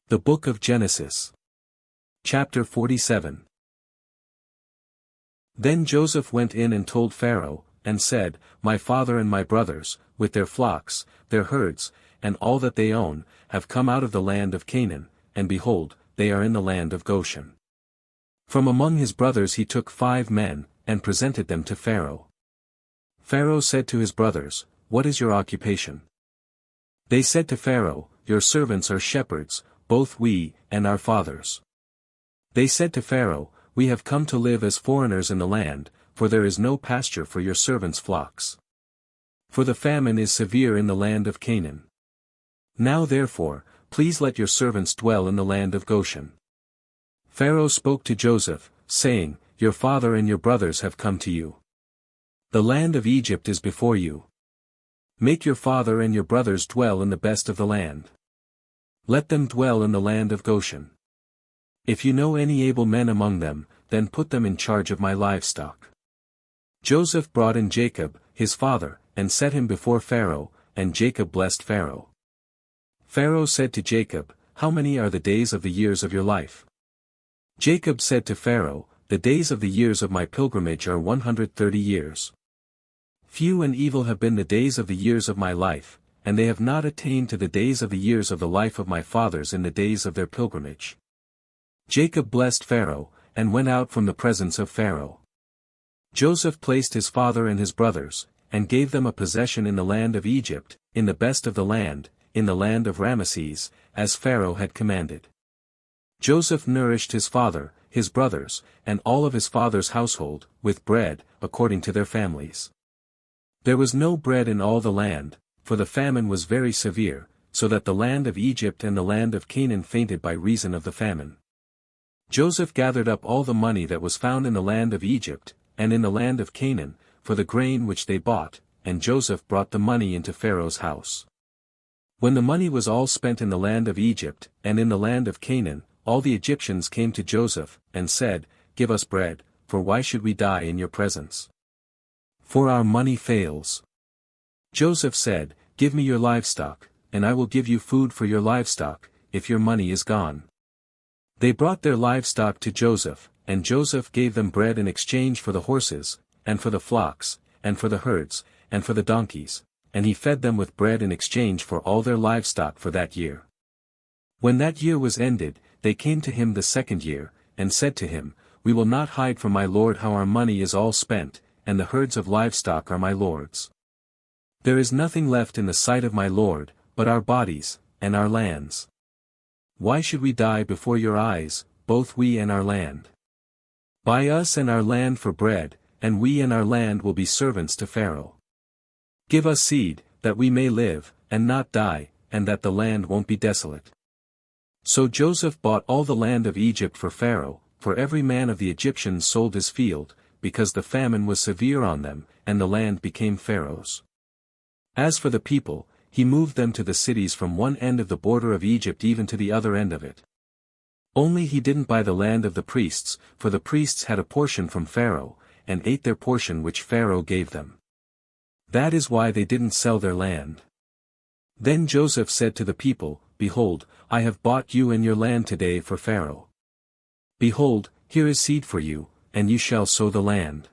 The Book of Genesis. Chapter 47. Then Joseph went in and told Pharaoh, and said, My father and my brothers, with their flocks, their herds, and all that they own, have come out of the land of Canaan, and behold, they are in the land of Goshen. From among his brothers he took 5 men, and presented them to Pharaoh. Pharaoh said to his brothers, What is your occupation? They said to Pharaoh, Your servants are shepherds, both we, and our fathers. They said to Pharaoh, We have come to live as foreigners in the land, for there is no pasture for your servants' flocks. For the famine is severe in the land of Canaan. Now therefore, please let your servants dwell in the land of Goshen. Pharaoh spoke to Joseph, saying, Your father and your brothers have come to you. The land of Egypt is before you. Make your father and your brothers dwell in the best of the land. Let them dwell in the land of Goshen. If you know any able men among them, then put them in charge of my livestock. Joseph brought in Jacob, his father, and set him before Pharaoh, and Jacob blessed Pharaoh. Pharaoh said to Jacob, How many are the days of the years of your life? Jacob said to Pharaoh, The days of the years of my pilgrimage are 130 years. Few and evil have been the days of the years of my life, and they have not attained to the days of the years of the life of my fathers in the days of their pilgrimage. Jacob blessed Pharaoh, and went out from the presence of Pharaoh. Joseph placed his father and his brothers, and gave them a possession in the land of Egypt, in the best of the land, in the land of Ramesses, as Pharaoh had commanded. Joseph nourished his father, his brothers, and all of his father's household, with bread, according to their families. There was no bread in all the land, for the famine was very severe, so that the land of Egypt and the land of Canaan fainted by reason of the famine. Joseph gathered up all the money that was found in the land of Egypt, and in the land of Canaan, for the grain which they bought, and Joseph brought the money into Pharaoh's house. When the money was all spent in the land of Egypt, and in the land of Canaan, all the Egyptians came to Joseph, and said, Give us bread, for why should we die in your presence? For our money fails. Joseph said, Give me your livestock, and I will give you food for your livestock, if your money is gone. They brought their livestock to Joseph, and Joseph gave them bread in exchange for the horses, and for the flocks, and for the herds, and for the donkeys, and he fed them with bread in exchange for all their livestock for that year. When that year was ended, they came to him the second year, and said to him, We will not hide from my lord how our money is all spent, and the herds of livestock are my lord's. There is nothing left in the sight of my lord, but our bodies, and our lands. Why should we die before your eyes, both we and our land? Buy us and our land for bread, and we and our land will be servants to Pharaoh. Give us seed, that we may live, and not die, and that the land won't be desolate. So Joseph bought all the land of Egypt for Pharaoh, for every man of the Egyptians sold his field, because the famine was severe on them, and the land became Pharaoh's. As for the people, he moved them to the cities from one end of the border of Egypt even to the other end of it. Only he didn't buy the land of the priests, for the priests had a portion from Pharaoh, and ate their portion which Pharaoh gave them. That is why they didn't sell their land. Then Joseph said to the people, Behold, I have bought you and your land today for Pharaoh. Behold, here is seed for you, and you shall sow the land.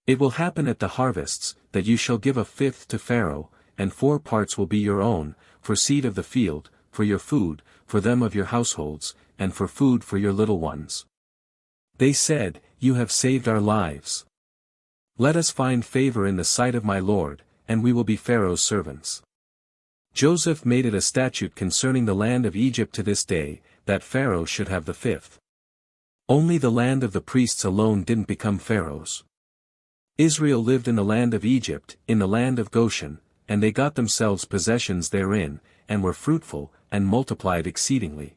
It will happen at the harvests, that you shall give 1/5 to Pharaoh, and 4 parts will be your own, for seed of the field, for your food, for them of your households, and for food for your little ones. They said, You have saved our lives. Let us find favor in the sight of my lord, and we will be Pharaoh's servants. Joseph made it a statute concerning the land of Egypt to this day, that Pharaoh should have the 5th. Only the land of the priests alone didn't become Pharaoh's. Israel lived in the land of Egypt, in the land of Goshen, and they got themselves possessions therein, and were fruitful, and multiplied exceedingly.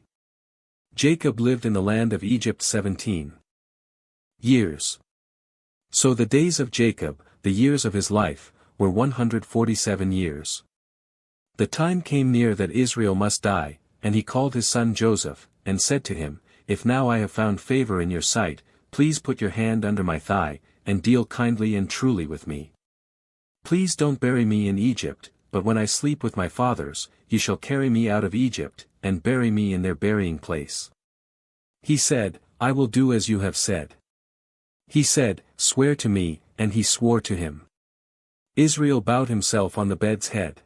Jacob lived in the land of Egypt 17 years. So the days of Jacob, the years of his life, were 147 years. The time came near that Israel must die, and he called his son Joseph, and said to him, If now I have found favor in your sight, please put your hand under my thigh, and deal kindly and truly with me. Please don't bury me in Egypt, but when I sleep with my fathers, you shall carry me out of Egypt, and bury me in their burying place. He said, I will do as you have said. He said, Swear to me, and he swore to him. Israel bowed himself on the bed's head.